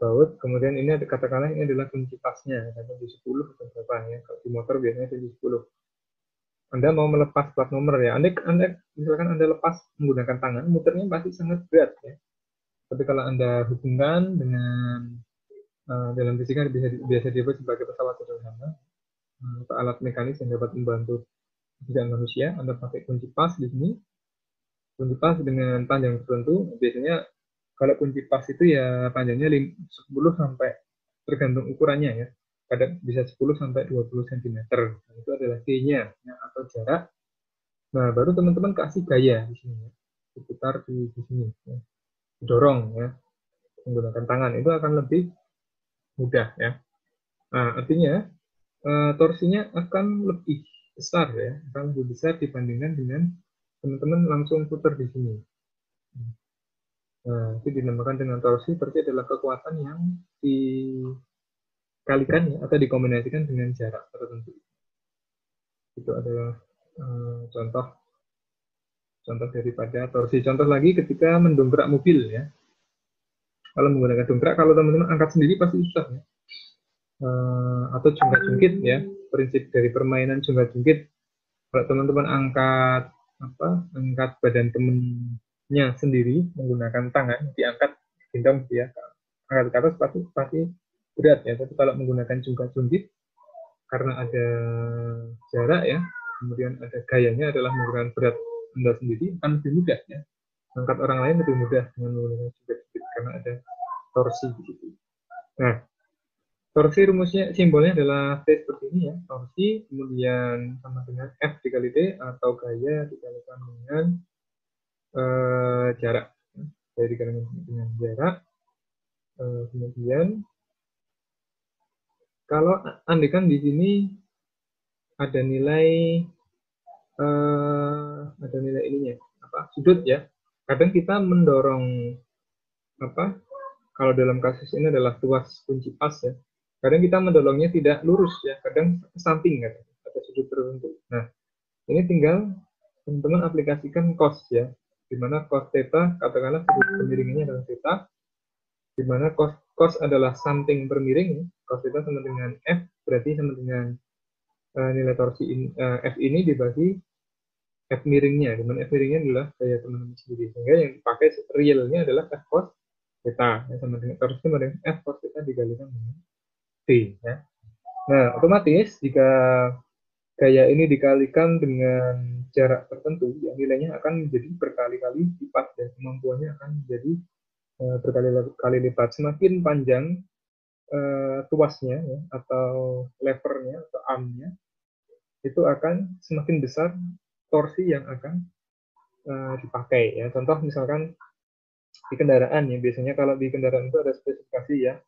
baut, kemudian ini ada katakanlah ini adalah kunci pasnya, kunci 10 atau berapa ya, kalau di motor biasanya kunci 10. Anda mau melepas plat nomor ya, anda misalkan Anda lepas menggunakan tangan, muternya pasti sangat berat ya. Tapi kalau Anda hubungkan dengan dalam fisika biasa disebut sebagai pesawat sederhana, atau alat mekanis yang dapat membantu pekerjaan manusia, Anda pakai kunci pas di sini, kunci pas dengan panjang tertentu, biasanya kalau kunci pas itu ya panjangnya 10 sampai tergantung ukurannya ya. Kadang bisa 10 sampai 20 cm. Nah, itu adalah G-nya ya, atau jarak. Nah, baru teman-teman kasih gaya di sini ya. Diputar di sini ya. Dorong ya menggunakan tangan itu akan lebih mudah ya. Nah, artinya torsinya akan lebih besar ya, akan lebih besar dibandingkan dengan teman-teman langsung putar di sini. Nah, itu dinamakan dengan torsi, berarti adalah kekuatan yang dikalikan ya, atau dikombinasikan dengan jarak tertentu. Itu adalah contoh daripada torsi. Contoh lagi ketika mendongkrak mobil ya. Kalau menggunakan dongkrak, kalau teman-teman angkat sendiri pasti susah ya. Atau jungkit-jungkit ya. Prinsip dari permainan jungkit-jungkit. Kalau teman-teman angkat badan temennya sendiri menggunakan tangan, diangkat gendong dia angkat ke atas pasti berat ya. Tapi kalau menggunakan jungkit-jungkit karena ada jarak ya, kemudian ada gayanya adalah menggunakan berat Anda sendiri, akan lebih mudah ya. Angkat orang lain lebih mudah dengan menggunakan jungkit-jungkit karena ada torsi di situ. Nah, torsi rumusnya simbolnya adalah T seperti ini ya. Torsi kemudian sama dengan F dikali T atau gaya dikalikan dengan jarak. Gaya dikalikan dengan jarak. Kemudian kalau andikan di sini ada nilai ininya sudut ya. Kadang kita mendorong kalau dalam kasus ini adalah tuas kunci pas ya. Kadang kita mendorongnya tidak lurus ya, kadang ke samping kan, ada sudut tertentu. Nah, ini tinggal teman-teman aplikasikan cos ya, dimana cos theta katakanlah sudut kemiringannya adalah theta, dimana cos adalah samping bermiring, cos theta sama dengan F, berarti sama dengan nilai torsi F ini dibagi F miringnya, dimana F miringnya adalah gaya teman-teman sendiri, sehingga yang dipakai realnya adalah F cos theta, ya, sama dengan torsi sama dengan F cos theta dikalikan dengan T ya. Nah, otomatis jika gaya ini dikalikan dengan jarak tertentu, ya, nilainya akan menjadi berkali-kali lipat dan kemampuannya akan menjadi berkali-kali lipat. Semakin panjang tuasnya ya, atau levernya atau armnya, itu akan semakin besar torsi yang akan dipakai ya. Contoh misalkan di kendaraan ya, biasanya kalau di kendaraan itu ada spesifikasi ya,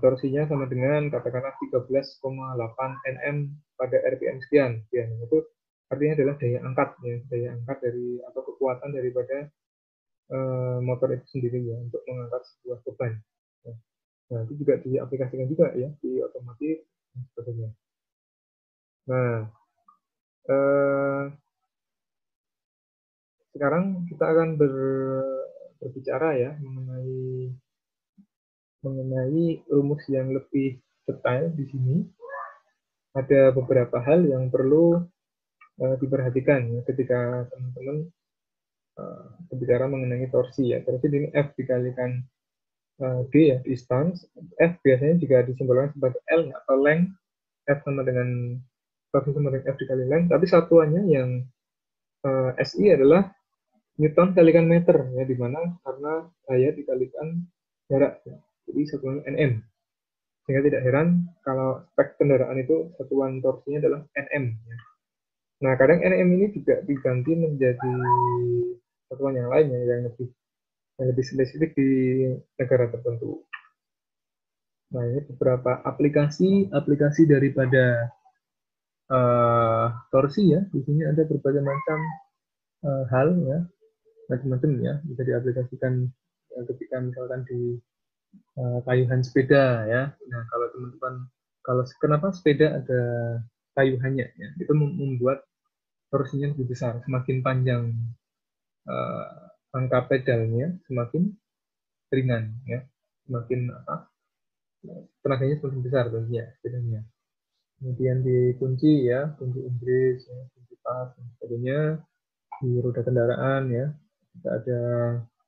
torsinya sama dengan katakanlah 13,8 Nm pada RPM sekian. Ya, itu artinya adalah daya angkat ya, daya angkat dari atau kekuatan daripada motor itu sendiri ya untuk mengangkat sebuah beban. Nah, itu juga diaplikasikan juga ya di otomotif dan sebagainya. Nah, sekarang kita akan berbicara ya mengenai rumus yang lebih detail di sini. Ada beberapa hal yang perlu diperhatikan ya, ketika teman-teman berbicara mengenai torsi ya. Torsi ini F dikalikan G ya, distance. F biasanya juga disimbolkan sebagai L atau length. F sama dengan torsi sama dengan F dikali length. Tapi satuannya yang SI adalah Newton kalikan meter, ya, di mana karena daya dikalikan jarak, ya. Jadi satuan Nm. Sehingga tidak heran kalau spek kendaraan itu satuan torsinya adalah Nm. Ya. Nah, kadang Nm ini juga diganti menjadi satuan yang lainnya yang lebih spesifik di negara tertentu. Nah, ini beberapa aplikasi daripada torsi, ya. Di sini ada berbagai macam hal, ya, macam-macam, ya, bisa diaplikasikan ketika misalkan di kayuhan sepeda, ya. Nah, kalau teman-teman, kenapa sepeda ada kayuhannya, ya, itu membuat torsinya lebih besar. Semakin panjang angka pedalnya, semakin ringan, ya. Semakin tenaganya semakin besar tentunya sepedanya. Kemudian dikunci, ya, kunci Inggris, ya, kunci pas, dan sebagainya. Di roda kendaraan, ya, jika ada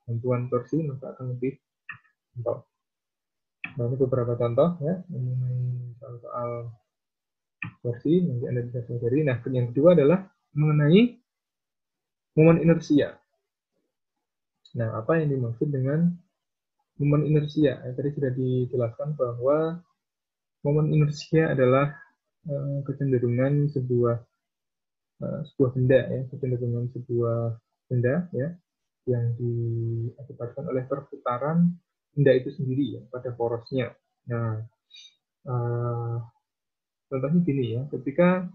bantuan torsi maka akan lebih kental. Nah, ini beberapa contoh, ya, mengenai soal torsi, nanti Anda bisa pelajari. Nah, yang kedua adalah mengenai momen inersia. Nah, apa yang dimaksud dengan momen inersia? Tadi sudah dijelaskan bahwa momen inersia adalah kecenderungan sebuah benda, ya, kecenderungan sebuah benda, ya, yang diakibatkan oleh perputaran benda itu sendiri, ya, pada porosnya. Nah, contohnya gini, ya, ketika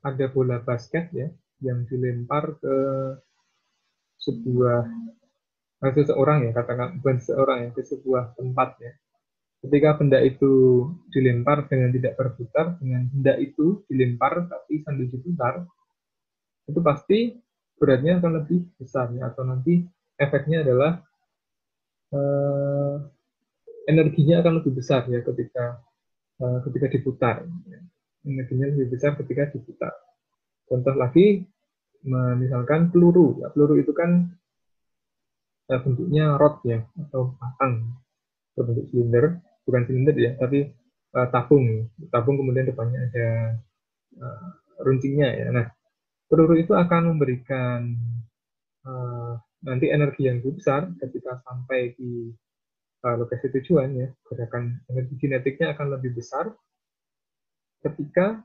ada bola basket, ya, yang dilempar ke sebuah seseorang, ya, katakan bukan seseorang, ya, ke sebuah tempat, ya. Ketika benda itu dilempar dengan tidak berputar, dengan benda itu dilempar tapi sambil diputar, itu pasti beratnya akan lebih besar, ya, atau nanti efeknya adalah energinya akan lebih besar, ya, ketika diputar, ya. Energinya lebih besar ketika diputar. Contoh lagi, misalkan peluru, ya, peluru itu kan bentuknya rod, ya, atau batang berbentuk silinder, bukan silinder, ya, tapi tabung kemudian depannya ada runcingnya, ya. Nah, peluru itu akan memberikan nanti energi yang lebih besar ketika sampai di lokasi tujuan, ya. Gerakan energi kinetiknya akan lebih besar ketika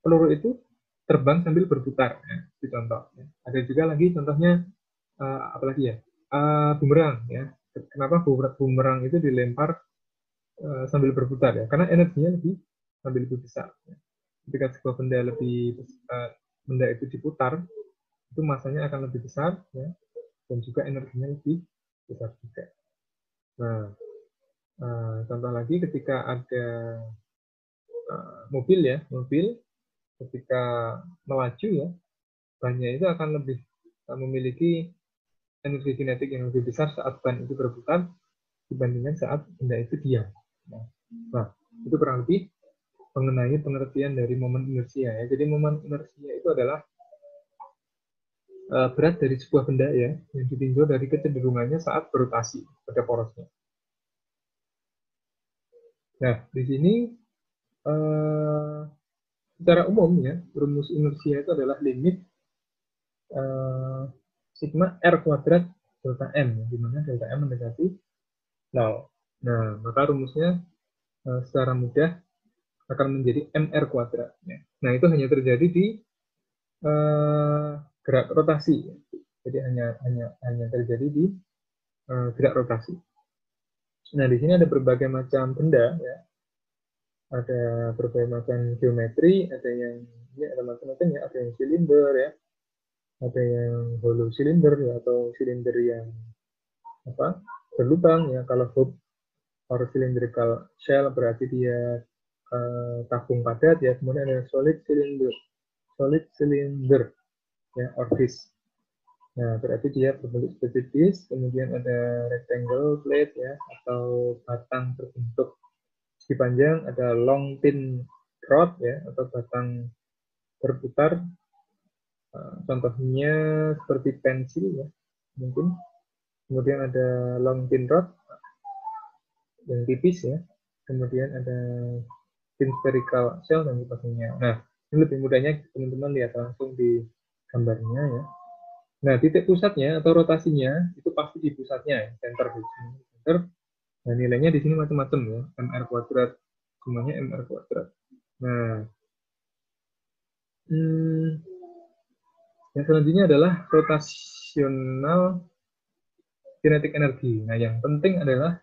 peluru itu terbang sambil berputar, ya, di contoh, ya. Ada juga lagi contohnya apalagi, ya, bumerang, ya. Kenapa bumerang itu dilempar sambil berputar, ya? Karena energinya lebih besar, ya. Ketika sebuah benda itu diputar, itu masanya akan lebih besar, ya, dan juga energinya lebih besar juga. Nah, contoh lagi ketika ada mobil, ya, ketika melaju, ya, bannya itu akan lebih memiliki energi kinetik yang lebih besar saat ban itu berputar dibandingkan saat benda itu diam. Nah, itu kurang lebih mengenai pengertian dari momen inersia, ya. Jadi momen inersia itu adalah berat dari sebuah benda, ya, yang ditinjau dari kecenderungannya saat berotasi pada porosnya. Nah, di sini secara umum, ya, rumus inersia itu adalah limit sigma R kuadrat delta M, di mana delta M mendekati 0. Nah, maka rumusnya secara mudah akan menjadi MR kuadrat, ya. Nah, itu hanya terjadi di gerak rotasi, ya. Jadi hanya terjadi di gerak rotasi. Nah, di sini ada berbagai macam benda, ya. Ada berbagai macam geometri, ada yang, ya, ada macam-macam, ya. Ada yang silinder, ya. Ada yang hollow silinder, ya, atau silinder yang berlubang, ya. Kalau hub or cylindrical shell berarti dia tabung padat, ya. Kemudian ada solid cylinder, ya, or disk. Nah, berarti dia berbentuk seperti disk. Kemudian ada rectangle plate, ya, atau batang berbentuk segi panjang. Ada long pin rod, ya, atau batang berputar. Contohnya seperti pensil, ya, mungkin. Kemudian ada long pin rod yang tipis, ya. Kemudian ada pin spherical shell dan sebagainya. Nah, ini lebih mudahnya teman-teman lihat langsung di gambarnya ya. Nah, titik pusatnya atau rotasinya itu pasti di pusatnya ya, center di sini. Center. Nah, nilainya di sini macam-macam ya, mr kuadrat, semuanya mr kuadrat. Nah, yang selanjutnya adalah rotasional kinetik energi. Nah, yang penting adalah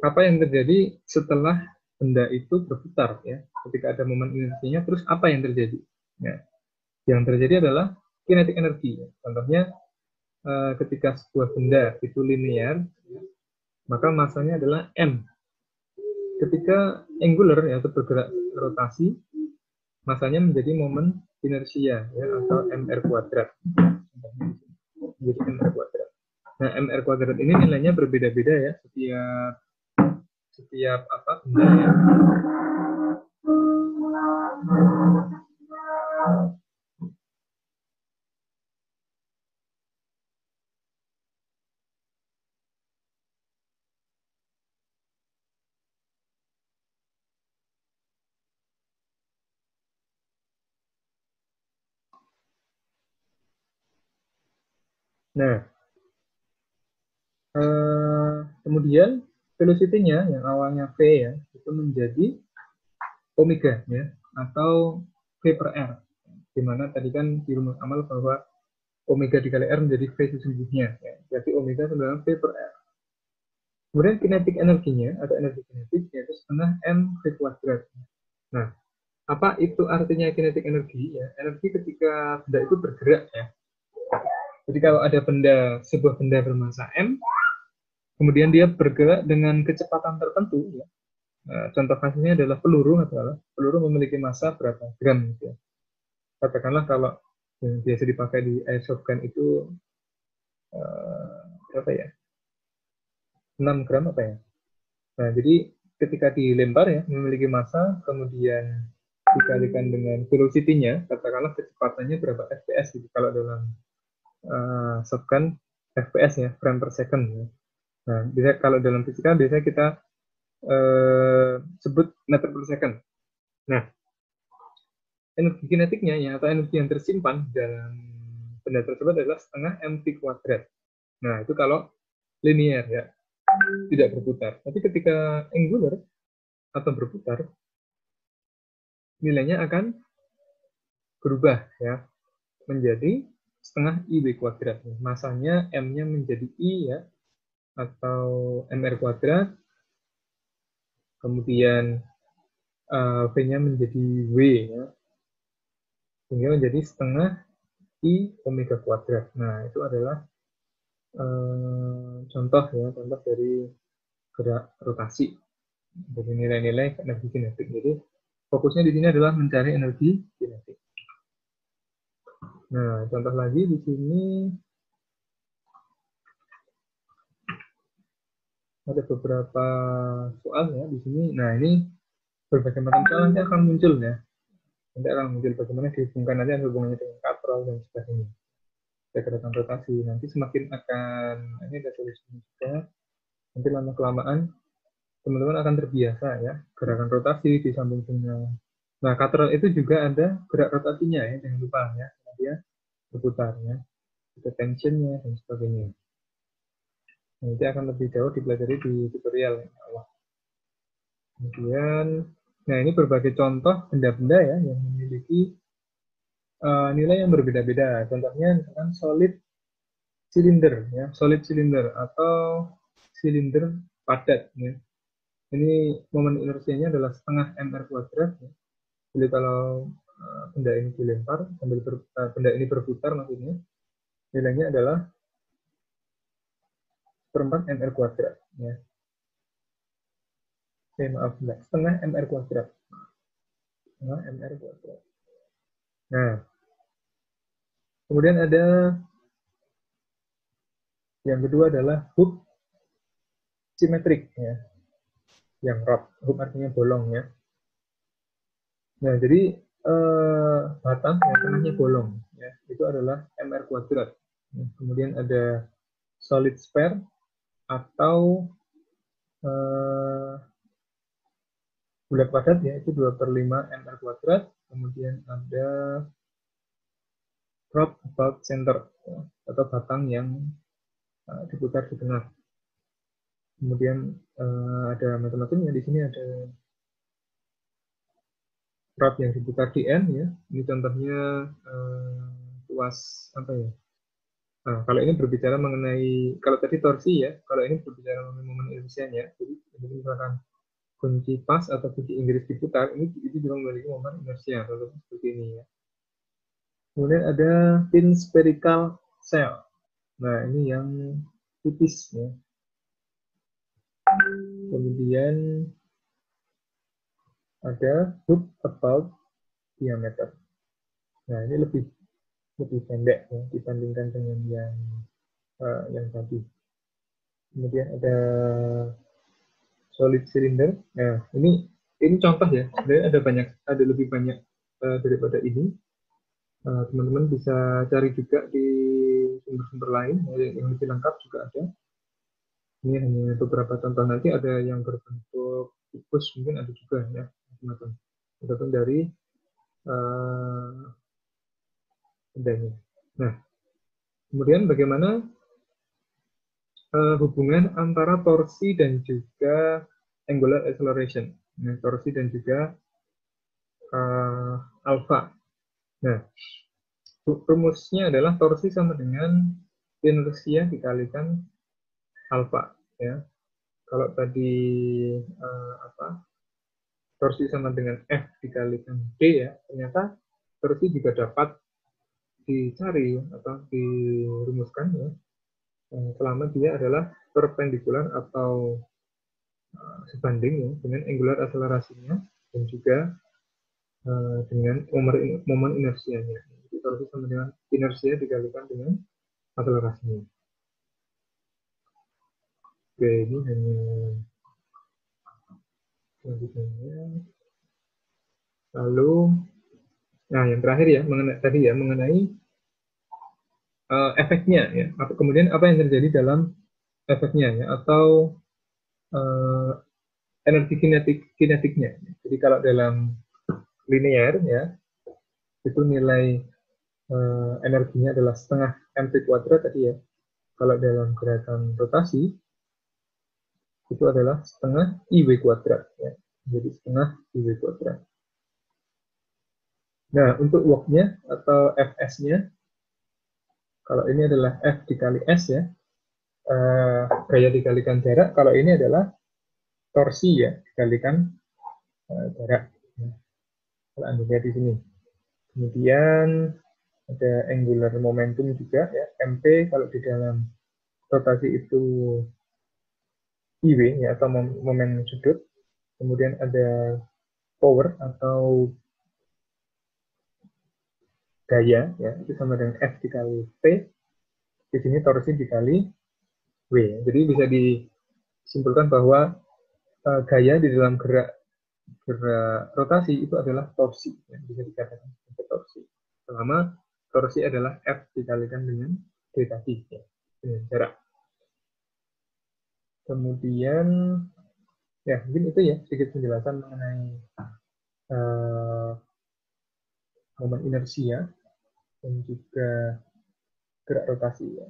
apa yang terjadi setelah benda itu berputar ya. Ketika ada momen inersinya, terus apa yang terjadi? Nah, yang terjadi adalah kinetik energi. Contohnya ketika sebuah benda itu linear, maka masanya adalah m. Ketika angular ya, atau bergerak rotasi, masanya menjadi momen inersia ya, atau mr kuadrat. Menjadi mr kuadrat. Nah, mr kuadrat ini nilainya berbeda-beda ya setiap apa benda ya. Nah, kemudian velocity-nya yang awalnya v ya, itu menjadi omega ya, atau v per r. Dimana tadi kan di rumus amal bahwa omega dikali r menjadi v sesungguhnya. Ya. Jadi omega adalah v per r. Kemudian kinetik energinya atau energi kinetik yaitu setengah m v kuadrat. Nah, apa itu artinya kinetik energi? Ya, energi ketika benda itu bergerak ya. Jadi kalau ada sebuah benda bermassa m, kemudian dia bergerak dengan kecepatan tertentu ya. Nah, contoh kasusnya adalah peluru memiliki massa berapa gram gitu ya. Katakanlah kalau yang biasa dipakai di airsoft gun itu berapa ya? 6 gram apa ya? Nah, jadi ketika dilempar ya memiliki massa, kemudian dikalikan dengan velocity-nya, katakanlah kecepatannya berapa fps gitu. Kalau dalam shotgun fps ya, frame per second ya. Nah, biasanya kalau dalam fisika biasanya kita sebut meter per second. Nah, energi kinetiknya ya, atau energi yang tersimpan dalam benda tersebut adalah setengah mv kuadrat. Nah, itu kalau linear ya, tidak berputar. Tapi ketika angular atau berputar, nilainya akan berubah ya, menjadi setengah iw kuadrat. Masanya m-nya menjadi i ya, atau mr kuadrat, kemudian v-nya menjadi w ya, sehingga menjadi setengah i omega kuadrat. Nah, itu adalah contoh dari gerak rotasi dari nilai-nilai energi kinetik. Jadi fokusnya di sini adalah mencari energi kinetik. Nah, contoh lagi di sini ada beberapa soal ya di sini. Nah, ini berbagai macam soal nanti akan muncul ya. Nanti akan muncul bagaimana dihubungkan, nanti ada hubungannya dengan kaprol dan sebagainya. Gerakan rotasi nanti semakin akan, ini ada tulisannya juga, nanti lama-kelamaan teman-teman akan terbiasa ya, gerakan rotasi disambung dengan, nah katrol itu juga ada gerak rotasinya ya, jangan lupa ya, dia berputar ya, ada tensionnya dan sebagainya. Nanti akan lebih jauh dipelajari di tutorial ya Allah. Kemudian, nah ini berbagai contoh benda-benda ya yang memiliki nilai yang berbeda-beda. Contohnya misalkan solid silinder ya, solid silinder atau silinder padat ya. Ini momen inersianya adalah setengah mr kuadrat ya. Jadi kalau benda ini dilempar sambil benda ini berputar, maksudnya nilainya adalah seperempat mr kuadrat ya. Maaf, enggak, setengah mr kuadrat. Setengah mr kuadrat. Nah, kemudian ada yang kedua adalah hub simetrik ya. Yang rod, hub artinya bolong ya. Nah, jadi batang yang tengahnya bolong ya, itu adalah mr kuadrat. Kemudian ada solid sphere atau bulat padat ya, itu 2/5 mr kuadrat. Kemudian ada round about center, ya, atau batang yang diputar di tengah. Kemudian ada macam-macamnya di sini, ada rod yang diputar di end, ya. Ini contohnya tuas apa ya? Nah, kalau ini berbicara mengenai, kalau tadi torsi ya, kalau ini berbicara mengenai momen inersianya. Jadi misalkan kunci pas atau kunci Inggris diputar, ini itu juga memiliki momen inersia, contohnya seperti ini ya. Kemudian ada pin spherical cell. Nah, ini yang tipis ya. Kemudian ada hoop about diameter. Nah, ini lebih pendek ya, dibandingkan dengan yang tadi. Kemudian ada solid cylinder. Nah, ini contoh ya. Sebenarnya ada lebih banyak daripada ini. Teman-teman bisa cari juga di sumber-sumber lain yang lebih lengkap juga ada. Ini hanya beberapa contoh, nanti ada yang berbentuk kubus, mungkin ada juga ya, teman-teman. Tergantung dari bendanya. Nah, kemudian bagaimana hubungan antara torsi dan juga angular acceleration. Nah, torsi dan juga alpha. Nah, rumusnya adalah torsi sama dengan inersia dikalikan alpha ya. Kalau tadi torsi sama dengan F dikalikan D ya, ternyata torsi juga dapat dicari atau dirumuskan ya, selama dia adalah perpendikular atau sebanding ya, dengan angular akselerasinya dan juga dengan momen inersianya. Jadi torsi sama dengan inersia dikalikan dengan akselerasinya. Oke, ini hanya selanjutnya. Lalu, nah yang terakhir ya, mengenai efeknya ya. Kemudian apa yang terjadi dalam efeknya ya, atau energi kinetiknya. Jadi kalau dalam linear ya, itu nilai energinya adalah setengah mv kuadrat tadi ya. Kalau dalam gerakan rotasi itu adalah setengah iw kuadrat ya. Jadi setengah iw kuadrat. Nah, untuk work-nya atau fs-nya, kalau ini adalah f dikali s ya, gaya dikalikan jarak. Kalau ini adalah torsi ya, dikalikan jarak. Kalau Anda lihat di sini. Kemudian ada angular momentum juga ya, mp kalau di dalam rotasi itu iw ya, atau momen sudut. Kemudian ada power atau gaya ya, itu sama dengan F dikali P. Di sini torsi dikali W. Jadi bisa disimpulkan bahwa gaya di dalam gerak rotasi itu adalah torsi ya, bisa dikatakan torsi. Selama torsi adalah F dikalikan dengan D tadi ya, dengan jarak. Kemudian ya mungkin itu ya sedikit penjelasan mengenai momen inersia dan juga gerak rotasi ya.